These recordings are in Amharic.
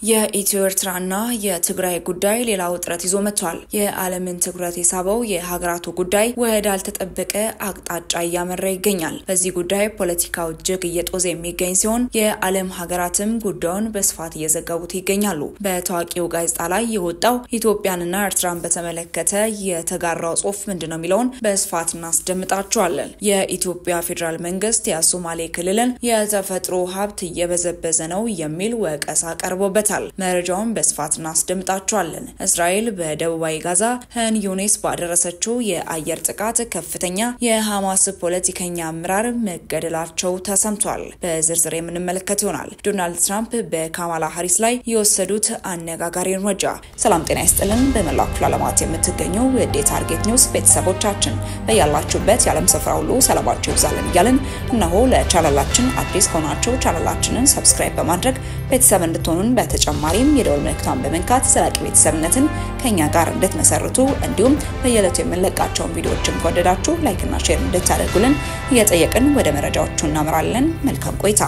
የኢትዮ ኤርትራና የትግራይ ጉዳይ ሌላው ጥረት ይዞ መጥቷል። የዓለምን ትኩረት የሳበው የሀገራቱ ጉዳይ ወዳልተጠበቀ አቅጣጫ እያመራ ይገኛል። በዚህ ጉዳይ ፖለቲካው እጅግ እየጦዘ የሚገኝ ሲሆን የዓለም ሀገራትም ጉዳዩን በስፋት እየዘገቡት ይገኛሉ። በታዋቂው ጋዜጣ ላይ የወጣው ኢትዮጵያንና ኤርትራን በተመለከተ የተጋራው ጽሑፍ ምንድነው የሚለውን በስፋት እናስደምጣቸዋለን። የኢትዮጵያ ፌዴራል መንግስት የሶማሌ ክልልን የተፈጥሮ ሀብት እየበዘበዘ ነው የሚል ወቀሳ ቀርቦበታል። መረጃውን በስፋት እናስደምጣቸዋለን። እስራኤል በደቡባዊ ጋዛ ኻን ዩኒስ ባደረሰችው የአየር ጥቃት ከፍተኛ የሐማስ ፖለቲከኛ አመራር መገደላቸው ተሰምቷል። በዝርዝር የምንመለከት ይሆናል። ዶናልድ ትራምፕ በካማላ ሃሪስ ላይ የወሰዱት አነጋጋሪ እርምጃ። ሰላም ጤና ይስጥልን። በመላው ክፍለ ዓለማት የምትገኙ የዴ ታርጌት ኒውስ ቤተሰቦቻችን በያላችሁበት የዓለም ስፍራ ሁሉ ሰላማችሁ ይብዛልን እያልን እነሆ ለቻናላችን አዲስ ከሆናችሁ ቻናላችንን ሰብስክራይብ በማድረግ ቤተሰብ እንድትሆኑን በተጨማሪም የደወል ምልክቱን በመንካት ዘላቂ ቤተሰብነትን ከኛ ጋር እንድትመሰርቱ እንዲሁም በየዕለቱ የምንለቃቸውን ቪዲዮዎችን ከወደዳችሁ ላይክ እና ሼር እንድታደርጉልን እየጠየቅን ወደ መረጃዎቹ እናመራለን። መልካም ቆይታ።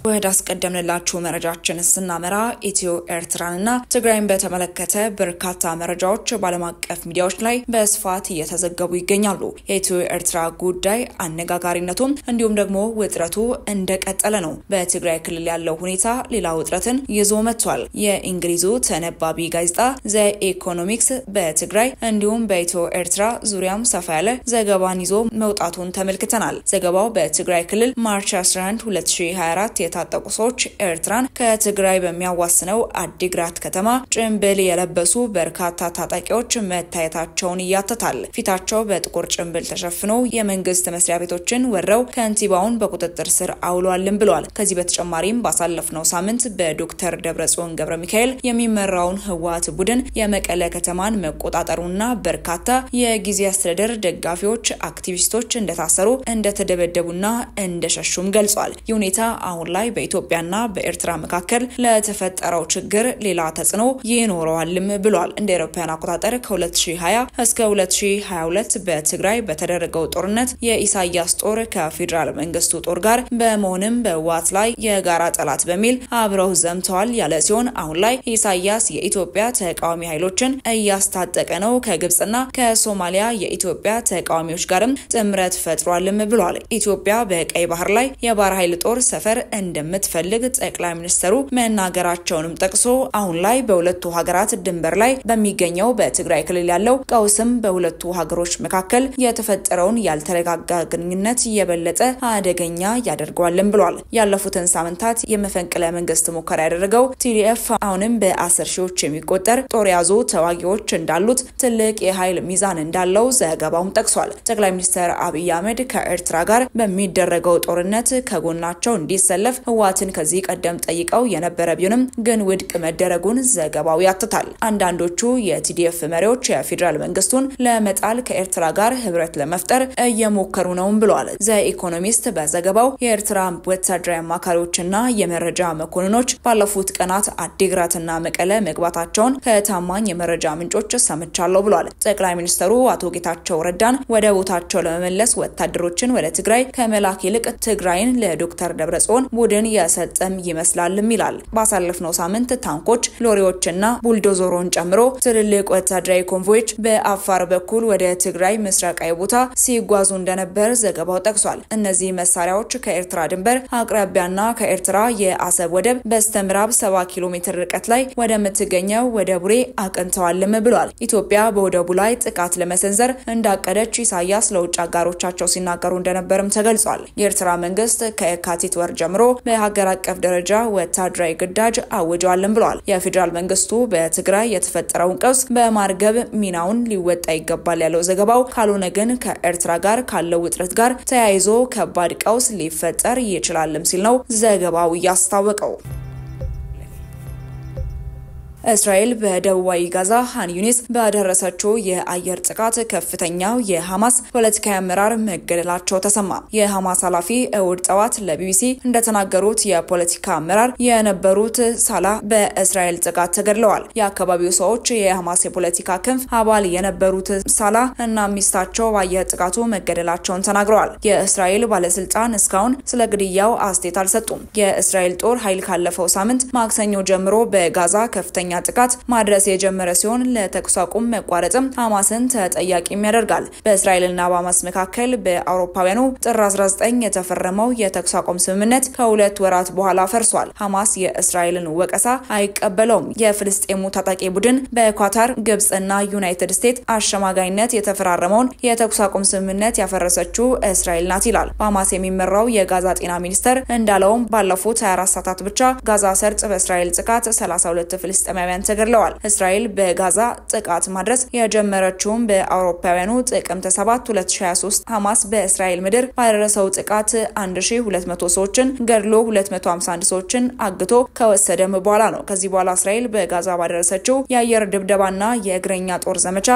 ወደ አስቀደምንላችሁ መረጃችን ስናመራ ኢትዮ ኤርትራንና ትግራይን በተመለከተ በርካታ መረጃዎች በዓለም አቀፍ ሚዲያዎች ላይ በስፋት እየተዘገቡ ይገኛሉ። የኢትዮ ኤርትራ ጉዳይ አነጋጋሪነቱም እንዲሁም ደግሞ ውጥረቱ እንደቀጠለ ነው። በትግራይ ክልል ያለው ሁኔታ ሌላ ውጥረትን ይዞ መጥቷል። የእንግሊዙ ተነባቢ ጋዜጣ ዘ ኢኮኖሚክስ በትግራይ እንዲሁም በኢትዮ ኤርትራ ዙሪያም ሰፋ ያለ ዘገባን ይዞ መውጣቱን ተመልክተናል። ዘገባው በትግራይ ክልል ማርች 11 2024 የታጠቁ ሰዎች ኤርትራን ከትግራይ በሚያዋስነው አዲግራት ከተማ ጭምብል የለበሱ በርካታ ታጣቂዎች መታየታቸውን ያተታል። ፊታቸው በጥቁር ጭምብል ተሸፍኖ የመንግስት መስሪያ ቤቶችን ወረው ከንቲባውን በቁጥጥር ስር አውሏልን ብሏል። ከዚህ በተጨማሪም ባሳለፍነው ሳምንት በዶክተር ደብረጽዮን ገብረሚካኤል የሚመራውን ህወሓት ቡድን የመቀለ ከተማን መቆጣጠሩና በርካታ የጊዜ አስተዳደር ደጋፊዎች አክቲቪስቶች እንደታሰሩ እንደተደበደቡና እንደሸሹም ገልጿል። ሁኔታ አሁን ላይ በኢትዮጵያና በኤርትራ መካከል ለተፈጠረው ችግር ሌላ ተጽዕኖ ይኖረዋልም ብሏል። እንደ አውሮፓውያን አቆጣጠር ከ2020 እስከ 2022 በትግራይ በተደረገው ጦርነት የኢሳያስ ጦር ከፌዴራል መንግስቱ ጦር ጋር በመሆንም በህወሓት ላይ የጋራ ጠላት በሚል አብረው ዘምተዋል ያለ ሲሆን አሁን ላይ ኢሳያስ የኢትዮጵያ ተቃዋሚ ኃይሎችን እያስታጠቀ ነው፣ ከግብጽና ከሶማሊያ የኢትዮጵያ ተቃዋሚዎች ጋርም ጥምረት ፈጥሯልም ብሏል። ኢትዮጵያ በቀይ ባህር ላይ የባህር ኃይል ጦር ሰፈር እንደምትፈልግ ጠቅላይ ሚኒስትሩ መናገራቸውንም ጠቅሶ አሁን ላይ በሁለቱ ሀገራት ድንበር ላይ በሚገኘው በትግራይ ክልል ያለው ቀውስም በሁለቱ ሀገሮች መካከል የተፈጠረውን ያልተረጋጋ ግንኙነት የበለጠ አደገኛ ያደርገዋልም ብሏል። ያለፉትን ሳምንታት የመፈንቅለ መንግስት ሙከራ ያደረገው ቲዲኤፍ አሁንም በ10 ሺዎች የሚቆጠር ጦር ያዙ ተዋጊዎች እንዳሉት ትልቅ የኃይል ሚዛን እንዳለው ዘገባውም ጠቅሷል። ጠቅላይ ሚኒስትር አብይ አህመድ ከኤርትራ ጋር በሚደረገው ጦርነት ከጎናቸው እንዲሰለፍ ህወሓትን ከዚህ ቀደም ጠይቀው የነበረ ቢሆንም ግን ውድቅ መደረጉን ዘገባው ያትታል። አንዳንዶቹ የቲዲኤፍ መሪዎች የፌዴራል መንግስቱን ለመጣል ከኤርትራ ጋር ህብረት ለመፍጠር እየሞከሩ ነው ብለዋል። ዘ ኢኮኖሚስት በዘገባው የኤርትራ ወታደራዊ አማካሪዎችና የመረጃ መኮንኖች ባለፉት ቀናት አዲግራትና መቀለ መግባታቸውን ከታማኝ የመረጃ ምንጮች ሰምቻለሁ ብለዋል። ጠቅላይ ሚኒስትሩ አቶ ጌታቸው ረዳን ወደ ቦታቸው ለመመለስ ወታደሮችን ወደ ትግራይ ከመላክ ይልቅ ትግራይን ለዶክተር ደብረጽዮን ቡድን የሰጠም ይመስላልም ይላል። ባሳለፍነው ሳምንት ታንኮች፣ ሎሪዎችና ቡልዶዘሮን ጨምሮ ትልልቅ ወታደራዊ ኮንቮዮች በአፋር በኩል ወደ ትግራይ ምስራቃዊ ቦታ ሲጓዙ እንደነበር ዘገባው ጠቅሷል። እነዚህ መሳሪያዎች ከኤርትራ ድንበር አቅራቢያና ከኤርትራ የአሰብ ወደብ በስተምዕራብ 70 ኪሎ ሜትር ርቀት ላይ ወደምትገኘው ወደ ቡሬ አቅንተዋልም ብሏል። ኢትዮጵያ በወደቡ ላይ ጥቃት ለመሰንዘር እንዳቀደች ኢሳያስ ለውጭ አጋሮቻቸው ሲናገሩ እንደነበርም ተገልጿል። የኤርትራ መንግስት ከየካቲት ወር ጀምሮ በሀገር አቀፍ ደረጃ ወታደራዊ ግዳጅ አውጇልም ብሏል። የፌዴራል መንግስቱ በትግራይ የተፈጠረውን ቀውስ በማርገብ ሚናውን ሊወጣ ይገባል ያለው ዘገባው ካልሆነ ግን ከኤርትራ ጋር ካለው ውጥረት ጋር ተያይዞ ከባድ ቀውስ ሊፈጠር ይችላልም ሲል ነው ዘገባው ያስታወቀው። እስራኤል በደቡባዊ ጋዛ ሃን ዩኒስ ባደረሰችው የአየር ጥቃት ከፍተኛው የሐማስ ፖለቲካዊ አመራር መገደላቸው ተሰማ። የሐማስ ኃላፊ እሁድ ጠዋት ለቢቢሲ እንደተናገሩት የፖለቲካ አመራር የነበሩት ሳላ በእስራኤል ጥቃት ተገድለዋል። የአካባቢው ሰዎች የሐማስ የፖለቲካ ክንፍ አባል የነበሩት ሳላ እና ሚስታቸው በአየር ጥቃቱ መገደላቸውን ተናግረዋል። የእስራኤል ባለስልጣን እስካሁን ስለ ግድያው አስተያየት አልሰጡም። የእስራኤል ጦር ኃይል ካለፈው ሳምንት ማክሰኞ ጀምሮ በጋዛ ከፍተኛ ጥቃት ማድረስ የጀመረ ሲሆን ለተኩስ አቁም መቋረጥም ሐማስን ተጠያቂም ያደርጋል። በእስራኤልና በሐማስ መካከል በአውሮፓውያኑ ጥር 19 የተፈረመው የተኩስ አቁም ስምምነት ከሁለት ወራት በኋላ ፈርሷል። ሐማስ የእስራኤልን ወቀሳ አይቀበለውም። የፍልስጤሙ ታጣቂ ቡድን በኳታር፣ ግብጽና ዩናይትድ ስቴትስ አሸማጋይነት የተፈራረመውን የተኩስ አቁም ስምምነት ያፈረሰችው እስራኤል ናት ይላል። በሐማስ የሚመራው የጋዛ ጤና ሚኒስቴር እንዳለውም ባለፉት 24 ሰዓታት ብቻ ጋዛ ሰርጥ በእስራኤል ጥቃት 32 ፍልስጤማውያን ተገድለዋል። እስራኤል በጋዛ ጥቃት ማድረስ የጀመረችውም በአውሮፓውያኑ ጥቅምት 7 2023 ሐማስ በእስራኤል ምድር ባደረሰው ጥቃት 1200 ሰዎችን ገድሎ 251 ሰዎችን አግቶ ከወሰደም በኋላ ነው። ከዚህ በኋላ እስራኤል በጋዛ ባደረሰችው የአየር ድብደባና የእግረኛ ጦር ዘመቻ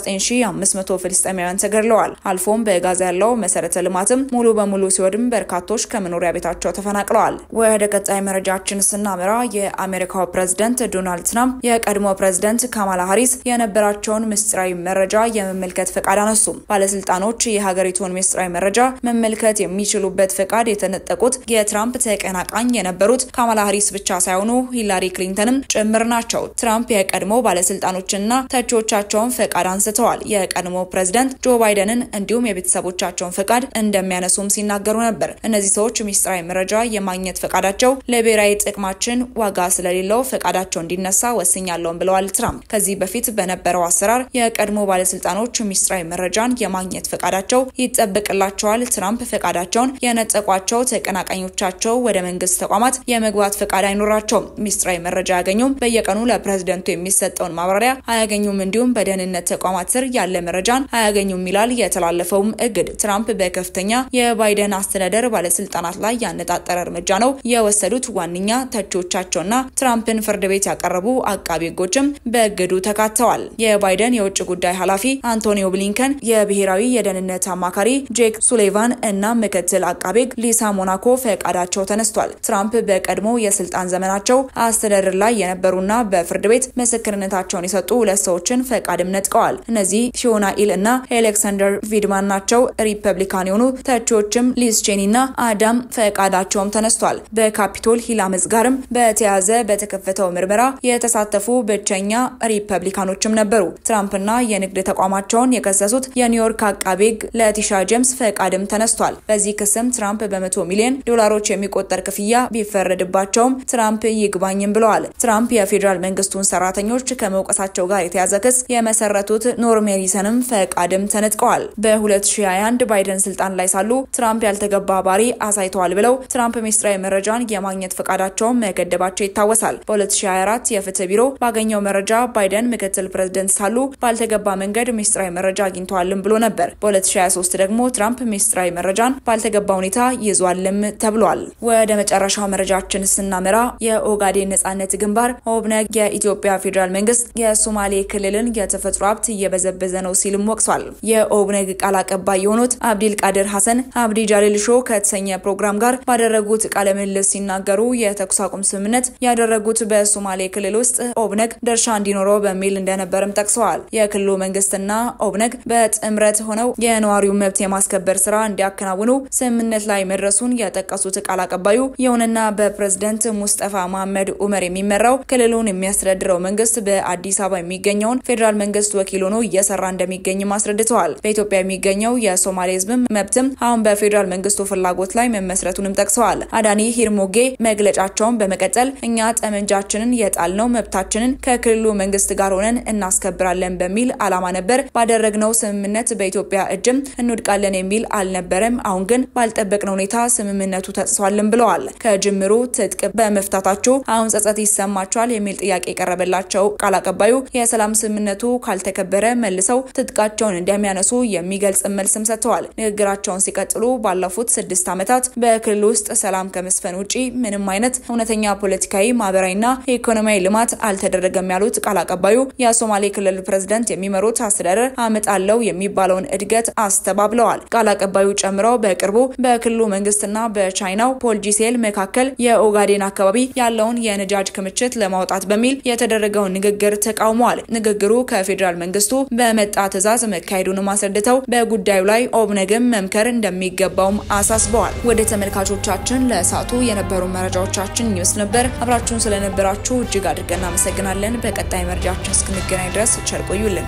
49500 ፍልስጤማውያን ተገድለዋል። አልፎም በጋዛ ያለው መሰረተ ልማትም ሙሉ በሙሉ ሲወድም በርካቶች ከመኖሪያ ቤታቸው ተፈናቅለዋል። ወደ ቀጣይ መረጃችን ስናመራ የአሜሪካው ፕሬዝዳንት ዶናልድ ትራምፕ የቀድሞ ፕሬዝዳንት ካማላ ሃሪስ የነበራቸውን ምስጢራዊ መረጃ የመመልከት ፈቃድ አነሱ። ባለስልጣኖች የሀገሪቱን ምስጢራዊ መረጃ መመልከት የሚችሉበት ፈቃድ የተነጠቁት የትራምፕ ተቀናቃኝ የነበሩት ካማላ ሃሪስ ብቻ ሳይሆኑ ሂላሪ ክሊንተንም ጭምር ናቸው። ትራምፕ የቀድሞ ባለስልጣኖችና ተቺዎቻቸውን ፈቃድ አንስተዋል። የቀድሞ ፕሬዝዳንት ጆ ባይደንን እንዲሁም የቤተሰቦቻቸውን ፈቃድ እንደሚያነሱም ሲናገሩ ነበር። እነዚህ ሰዎች ምስጢራዊ መረጃ የማግኘት ፈቃዳቸው ለብሔራዊ ጥቅማችን ዋጋ ስለሌለው ፈቃዳቸው እንዲነሳ ወስኛለሁ ብለዋል ትራምፕ። ከዚህ በፊት በነበረው አሰራር የቀድሞ ባለስልጣኖች ምስጢራዊ መረጃን የማግኘት ፈቃዳቸው ይጠበቅላቸዋል። ትራምፕ ፈቃዳቸውን የነጠቋቸው ተቀናቃኞቻቸው ወደ መንግስት ተቋማት የመግባት ፈቃድ አይኖራቸውም። ምስጢራዊ መረጃ ያገኙም በየቀኑ ለፕሬዝዳንቱ የሚሰጠውን ማብራሪያ አያገኙም። እንዲሁም በደህንነት ተቋማት ስር ያለ መረጃን አያገኙም ይላል የተላለፈው እግድ። ትራምፕ በከፍተኛ የባይደን አስተዳደር ባለስልጣናት ላይ ያነጣጠረ እርምጃ ነው የወሰዱት። ዋንኛ ተቺዎቻቸውና ትራምፕን ፍርድ ቤት ያቀረቡ አቃቤ ሕጎችም በእግዱ ተካተዋል። የባይደን የውጭ ጉዳይ ኃላፊ አንቶኒ ብሊንከን፣ የብሔራዊ የደህንነት አማካሪ ጄክ ሱሌቫን እና ምክትል አቃቤ ሕግ ሊሳ ሞናኮ ፈቃዳቸው ተነስቷል። ትራምፕ በቀድሞ የስልጣን ዘመናቸው አስተዳደር ላይ የነበሩና በፍርድ ቤት ምስክርነታቸውን የሰጡ ሁለት ሰዎችን ፈቃድም ነጥቀዋል። እነዚህ ፊዮና ኢል እና አሌክሳንደር ቪድማን ናቸው። ሪፐብሊካን የሆኑ ተቺዎችም ሊዝ ቼኒና አዳም ፈቃዳቸውም ተነስቷል። በካፒቶል ሂል አመጽ ጋርም በተያዘ በተከፈተው ምርመራ የተሳተፉ ብቸኛ ሪፐብሊካኖችም ነበሩ። ትራምፕና የንግድ ተቋማቸውን የከሰሱት የኒውዮርክ አቃቤ ሕግ ለቲሻ ጄምስ ፈቃድም ተነስቷል። በዚህ ክስም ትራምፕ በ100 ሚሊዮን ዶላሮች የሚቆጠር ክፍያ ቢፈረድባቸውም ትራምፕ ይግባኝም ብለዋል። ትራምፕ የፌዴራል መንግስቱን ሰራተኞች ከመውቀሳቸው ጋር የተያዘ ክስ የመሰረቱት ኖርም ሜሪሰንም ፈቃድም ተነጥቀዋል። በ2021 ባይደን ስልጣን ላይ ሳሉ ትራምፕ ያልተገባ ባህሪ አሳይተዋል ብለው ትራምፕ ምስጢራዊ መረጃን የማግኘት ፈቃዳቸውን መገደባቸው ይታወሳል። በ2024 የፍትህ ቢሮ ባገኘው መረጃ ባይደን ምክትል ፕሬዝዳንት ሳሉ ባልተገባ መንገድ ምስጢራዊ መረጃ አግኝተዋልም ብሎ ነበር። በ2023 ደግሞ ትራምፕ ምስጢራዊ መረጃን ባልተገባ ሁኔታ ይዟልም ተብሏል። ወደ መጨረሻው መረጃችን ስናመራ የኦጋዴን ነጻነት ግንባር ኦብነግ የኢትዮጵያ ፌዴራል መንግስት የሶማሌ ክልልን የተፈጥሮ ሀብት እየበዘበዘ ነው ሲልም ወቅሷል። የኦብነግ ቃል አቀባይ የሆኑት አብዲል ቃድር ሐሰን አብዲ ጃሊል ሾ ከተሰኘ ፕሮግራም ጋር ባደረጉት ቃለ ምልልስ ሲናገሩ የተኩስ አቁም ስምምነት ያደረጉት በሶማሌ ክልል ውስጥ ኦብነግ ድርሻ እንዲኖረው በሚል እንደነበርም ጠቅሰዋል። የክልሉ መንግስትና ኦብነግ በጥምረት ሆነው የነዋሪው መብት የማስከበር ስራ እንዲያከናውኑ ስምምነት ላይ መድረሱን የጠቀሱት ቃል አቀባዩ ይሁንና በፕሬዝዳንት ሙስጠፋ መሐመድ ኡመር የሚመራው ክልሉን የሚያስተዳድረው መንግስት በአዲስ አበባ የሚገኘውን ፌዴራል መንግስት ወኪል ሆኖ እየሰራ እንደሚገኝም አስረድተዋል። በኢትዮጵያ የሚገኘው የሶማሌ ህዝብም መብትም አሁን በፌዴራል መንግስቱ ፍላጎት ላይ መመስረቱንም ጠቅሰዋል። አዳኒ ሂርሞጌ መግለጫቸውን በመቀጠል እኛ ጠመንጃችንን የጣልነው መብታችንን ከክልሉ መንግስት ጋር ሆነን እናስከብራለን በሚል አላማ ነበር። ባደረግነው ስምምነት በኢትዮጵያ እጅም እንወድቃለን የሚል አልነበረም። አሁን ግን ባልጠበቅነው ሁኔታ ስምምነቱ ተጥሷልም ብለዋል። ከጅምሩ ትጥቅ በመፍታታቸው አሁን ጸጸት ይሰማቸዋል የሚል ጥያቄ የቀረበላቸው ቃል አቀባዩ የሰላም ስምምነቱ ካልተከበረ መልሰው ትጥቃቸውን እንደሚያነሱ የሚገልጽ መልስም ሰጥተዋል። ንግግራቸውን ሲቀጥሉ ባለፉት 6 ዓመታት በክልሉ ውስጥ ሰላም ከመስፈን ውጪ ምንም አይነት እውነተኛ ፖለቲካዊ፣ ማህበራዊና ኢኮኖሚያዊ ልማት አልተደረገም ያሉት ቃል አቀባዩ የሶማሌ ክልል ፕሬዝዳንት የሚመሩት አስተዳደር አመጣለው የሚባለውን እድገት አስተባብለዋል። ቃል አቀባዩ ጨምረው በቅርቡ በክልሉ መንግስትና በቻይናው ፖልጂሴል መካከል የኦጋዴን አካባቢ ያለውን የነዳጅ ክምችት ለማውጣት በሚል የተደረገው ንግግር ተቃውመዋል። ንግግሩ ከፌደራል መንግስቱ በመጣ ትዕዛዝ መካሄዱን አስረድተው በጉዳዩ ላይ ኦብነግም መምከር እንደሚገባውም አሳስበዋል። ወደ ተመልካቾቻችን ለሰዓቱ የነበሩ መረጃዎቻችን ኒውስ ነበር። አብራችሁን ስለነበራችሁ እጅግ አድርገን እናመሰግናለን። በቀጣይ መረጃችን እስክንገናኝ ድረስ ቸር ቆዩልን።